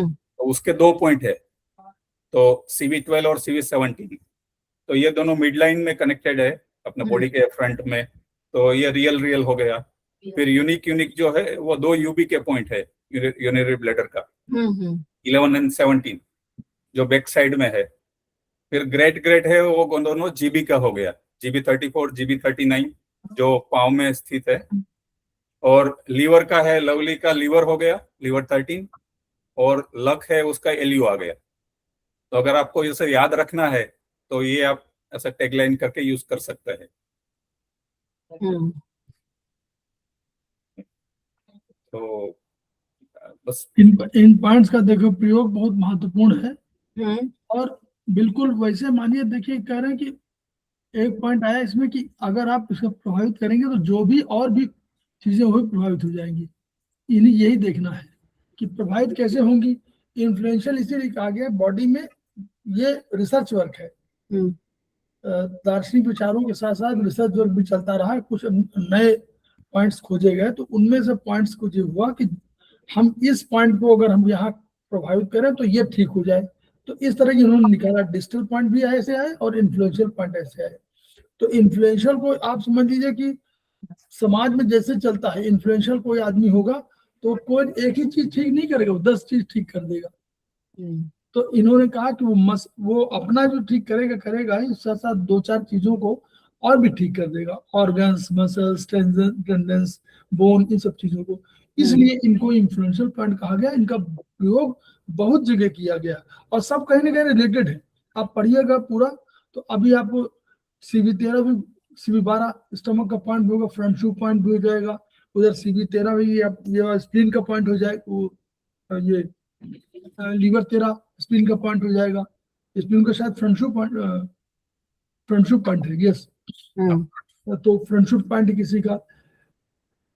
B: तो उसके 2 पॉइंट है, तो CV12 और CV17, तो ये दोनों मिड लाइन में कनेक्टेड है अपने बॉडी के फ्रंट में, तो ये रियल हो गया। फिर यूनिक जो है वो 2 UB के पॉइंट है यूरिनरी ब्लैडर का, 11 एंड 17 जो बैक साइड में है। फिर ग्रेट है वो दोनों GB का हो गया, GB34 GB39 जो पाँव में स्थित है। और लीवर का है, लवली का लीवर हो गया लीवर 13, और लक है उसका LU आ गया। तो अगर आपको इसे याद रखना है तो ये आप ऐसा टैगलाइन करके यूज कर सकते हैं। तो बस
A: इन पॉइंट्स का देखो प्रयोग बहुत महत्वपूर्ण है। और बिल्कुल वैसे मानिए, देखिए कह रहे हैं कि एक पॉइंट आया इसमें कि अगर आप इसको प्रभावित करेंगे तो जो भी और भी चीजें हुई प्रभावित हो जाएंगी। इन्हें यही देखना है कि प्रभावित कैसे होंगी। इन्फ्लुएंशियल इसीलिए कहा गया बॉडी में, ये रिसर्च वर्क है। दार्शनिक विचारों के साथ साथ रिसर्च वर्क भी चलता रहा है, कुछ नए पॉइंट्स खोजे गए, तो उनमें से पॉइंट्स को ये हुआ कि हम इस पॉइंट को अगर हम यहाँ प्रभावित करें तो ये ठीक हो जाए। तो इस तरह की उन्होंने निकाला, डिस्टल पॉइंट भी ऐसे आए और इन्फ्लुएंशियल पॉइंट ऐसे आए। तो इन्फ्लुएंशियल को आप समझ लीजिए कि समाज में जैसे चलता है, इन्फ्लुएंशियल कोई आदमी होगा तो कोई एक ही चीज ठीक नहीं करेगा, वो 10 चीज ठीक कर देगा। तो इन्होंने कहा कि वो अपना जो ठीक करेगा ही, साथ साथ 2-4 चीजों को और भी ठीक कर देगा, ऑर्गन्स, मसल्स, टेंडन्स, बोन, इन सब चीजों को। इसलिए इनको इन्फ्लुएंशियल पॉइंट कहा गया। इनका प्रयोग बहुत जगह किया गया और सब कहीं ना कहीं रिलेटेड है। आप पढ़िएगा पूरा तो अभी आपको CV13 भी, CV12 स्टमक का पॉइंट भी होगा, फ्रंट शू पॉइंट भी हो जाएगा, उधर CV13 भी ये स्प्लीन का पॉइंट हो जाएगा, ये लीवर 13 स्प्लीन का पॉइंट हो जाएगा। स्प्लीन का शायद फ्रंट शू पॉइंट है, यस। तो फ्रंट शू पॉइंट किसी का,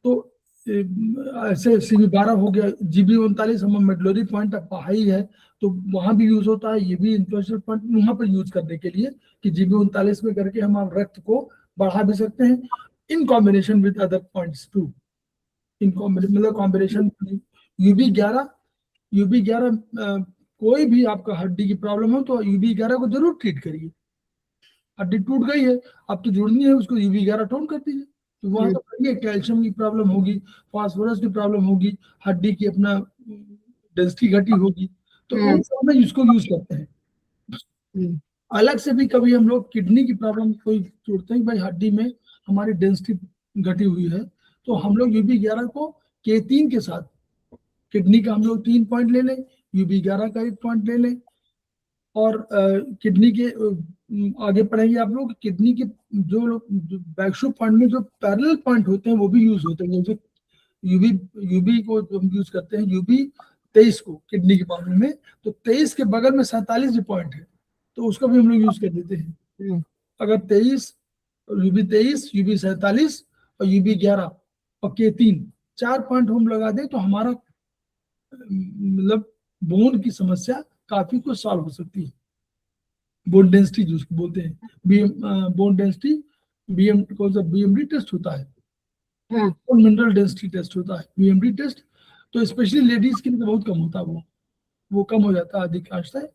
A: तो ऐसे CV12 हो गया। GB39 हम मेडलोरी पॉइंट हाई है तो वहां भी यूज होता है, ये भी इन्फ्लुएंशियल पॉइंट वहां पर यूज करने के लिए कि GB39 में करके हम आप रक्त को बढ़ा भी सकते हैं, in combination with other points too. In मतलब कॉम्बिनेशन। UB11 कोई भी आपका हड्डी की प्रॉब्लम हो तो UB11 को जरूर ट्रीट करिए। हड्डी टूट गई है, अब तो जुड़नी है, उसको UB11 टोन कर दीजिए। तो वहां तो करिए, कैल्शियम की प्रॉब्लम होगी, फास्फोरस की प्रॉब्लम होगी, हड्डी की अपना डेंसिटी घटी होगी, तो उन सब में इसको यूज करते हैं। अलग से भी कभी हम लोग किडनी की प्रॉब्लम कोई जोड़ते हैं, भाई हड्डी में हमारी डेंसिटी घटी हुई है, तो हम लोग UB11 को K3 के साथ, किडनी का हम लोग 3 पॉइंट ले लें, UB11 का 1 पॉइंट ले लें, और किडनी के आगे पढ़ेंगे आप लोग, किडनी के जो बैकशू पॉइंट में जो पैरेलल पॉइंट होते हैं वो भी यूज होते हैं। जो यूबी को हम यूज करते हैं, UB23 को किडनी के मामले में, तो 23 के बगल में 47 पॉइंट है, तो उसका भी हम लोग यूज कर देते हैं। अगर 23, UB23, UB47 और UB11 और K3 4 पॉइंट हम लगा दें तो हमारा मतलब बोन की समस्या काफी कुछ सॉल्व हो सकती है। बोन डेंसिटी जिसको बोलते हैं, बोन डेंसिटी BMD टेस्ट होता है, बोन मिनरल डेंसिटी टेस्ट होता है, BMD टेस्ट। तो स्पेशली लेडीज के लिए तो बहुत कम होता है, वो कम हो जाता है अधिकांशतः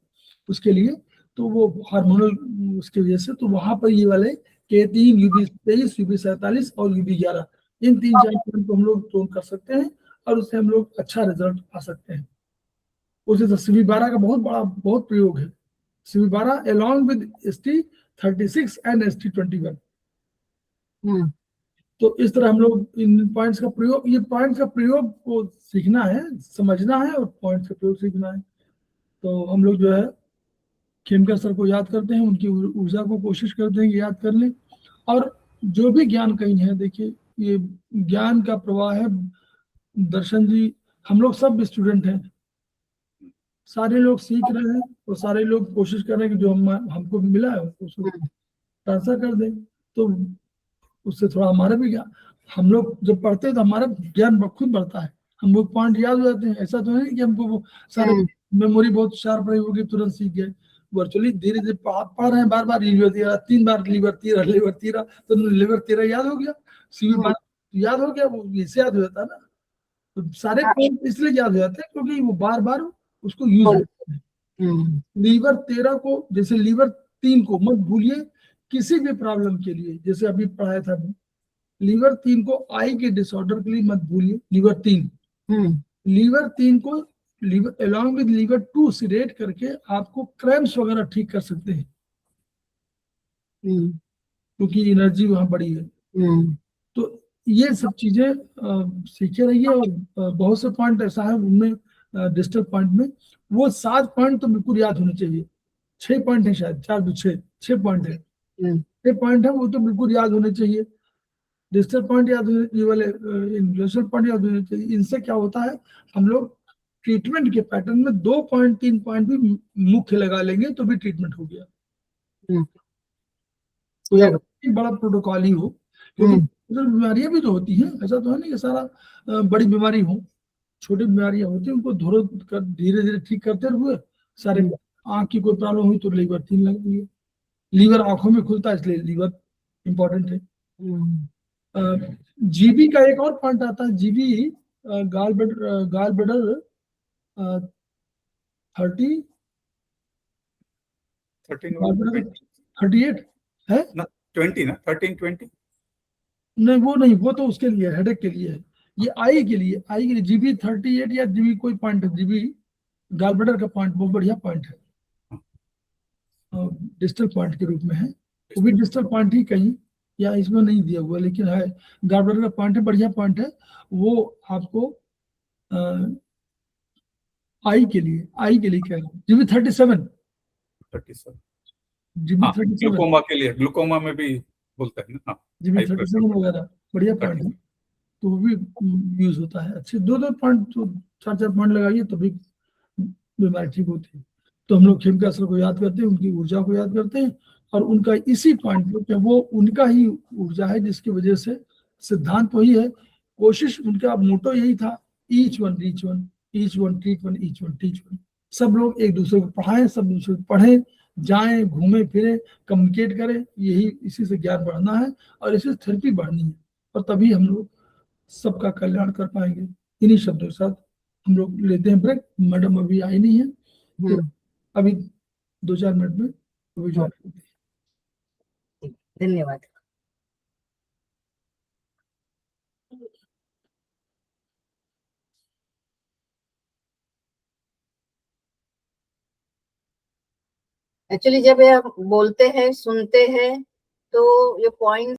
A: उसके लिए, तो वो हार्मोनल उसकी वजह से। तो वहां पर ये वाले K3, UB23, UB47 और UB11, इन 3-4 पॉइंट को हम लोग टोन कर सकते हैं और उससे हम लोग अच्छा रिजल्ट पा सकते हैं। उसे तो CV12 का बहुत प्रयोग है। CV12 along with ST36 and ST21। तो इस तरह हम लोग इन पॉइंट्स का प्रयोग, ये पॉइंट्स का प्रयोग को सीखना है, समझना है और पॉइंट्स का प्रयोग सीखना है। तो हम लोग जो है खेमकर सर को याद करते हैं, उनकी ऊर्जा को कोशिश करते हैं कि याद कर लें। और जो भी ज्ञान कहीं है, देखिए ये ज्ञान का प्रवाह है। दर्शन जी, हम लोग सब स्टूडेंट हैं, सारे लोग सीख रहे हैं और सारे लोग कोशिश कर रहे हैं कि जो हमको मिला है उसको ट्रांसफर कर दें, तो उससे थोड़ा हमारा भी ज्ञान, हम लोग जब पढ़ते हैं तो हमारा ज्ञान खुद बढ़ता है, हम लोग पॉइंट याद हो जाते हैं। ऐसा तो नहीं कि हमको वो सारे मेमोरी बहुत शार्प रही होगी तुरंत सीख गए, वर्चुअली धीरे धीरे पढ़ रहे हैं, बार बार लीवर तीरा, 3 बार लीवर तीरा तो लीवर तीरा याद हो गया, सीवी बार याद हो गया, वो इससे याद हो जाता है ना। तो सारे पॉइंट इसलिए याद हो जाते हैं क्योंकि वो बार बार उसको यूज करते हैं। लीवर 13 को, जैसे लीवर 3 को मत भूलिए किसी भी प्रॉब्लम के लिए, जैसे अभी पढ़ाया था लीवर 3 को आई के डिसऑर्डर के लिए मत भूलिए, लीवर 3 को liver along with liver 2 Siret करके आपको क्रैम्प्स वगैरह ठीक कर सकते हैं, क्योंकि एनर्जी वहां बड़ी है। तो ये सब चीजें सीखे रहिए। और बहुत से पॉइंट ऐसा है उनमें डिजिटल पॉइंट में, वो 7 पॉइंट तो बिल्कुल याद होने चाहिए, 6 पॉइंट है शायद, 4 2 6 पॉइंट है, 6 पॉइंट है वो तो बिल्कुल याद होने चाहिए। डिजिटल पॉइंट याद होने, ये वाले इंडिविजुअल पॉइंट याद होने चाहिए। इनसे क्या होता है, हम लोग ट्रीटमेंट के पैटर्न में 2 पॉइंट 3 पॉइंट भी मुख्य लगा लेंगे तो भी ट्रीटमेंट हो गया, तो बड़ा प्रोटोकॉल ही हो। क्योंकि बीमारियां भी तो होती हैं, ऐसा तो है नहीं कि सारा बड़ी बीमारी हो, छोटी बीमारियां होती हैं, उनको धीरे धीरे ठीक करते हुए सारे, आंख की कोई प्रॉब्लम हुई तो लीवर 3 लग गई है, लीवर आंखों में खुलता है इसलिए लीवर इंपॉर्टेंट है। जीबी का एक और पॉइंट आता है, जीबी गाल ब्लैडर 30 38 है
B: ना, 20 ना, 13 20
A: नहीं, वो नहीं, वो तो उसके लिए हेडेक के लिए है, ये आई के लिए, जीबी 38 या जीबी कोई पॉइंट है, जीबी गाल ब्लैडर का पॉइंट बहुत बढ़िया पॉइंट है, डिजिटल पॉइंट के रूप में है, वो भी डिजिटल पॉइंट ही कहीं या इसमें नहीं दिया हुआ लेकिन है, गाल ब्लैडर का पॉइंट है, बढ़िया पॉइंट है वो आपको। आई के लिए कह रहा हूँ, जीबी 37 जीबी 37
B: ग्लूकोमा के लिए, ग्लूकोमा में भी बोलते हैं ना,
A: जीबी 37 वगैरह बढ़िया पॉइंट है, तो वो भी यूज होता है। अच्छे 2 पॉइंट तो 4 पॉइंट लगाइए तो भी बीमारी ठीक होती है। तो हम लोग खेम के असर को याद करते हैं, उनकी ऊर्जा को याद करते हैं, और उनका इसी पॉइंट पे वो उनका ही ऊर्जा है जिसकी वजह से सिद्धांत वही है, कोशिश उनका मोटो यही था, each one reach one, each one treat one, each one teach one. सब लोग एक दूसरे को पढ़ाएं, सब दूसरे को पढ़ें, जाएं, घूमें फिरें, कम्युनिकेट करें, यही इसी से ज्ञान बढ़ना है और इसी से थेरेपी बढ़नी है, और तभी हम लोग सबका कल्याण कर पाएंगे। इन्हीं शब्दों के साथ हम लोग लेते हैं ब्रेक। मैडम अभी आई नहीं है, तो अभी 2-4 मिनट में अभी ज्वाइन करते हैं।
C: धन्यवाद। एक्चुअली जब आप बोलते हैं, सुनते हैं, तो ये पॉइंट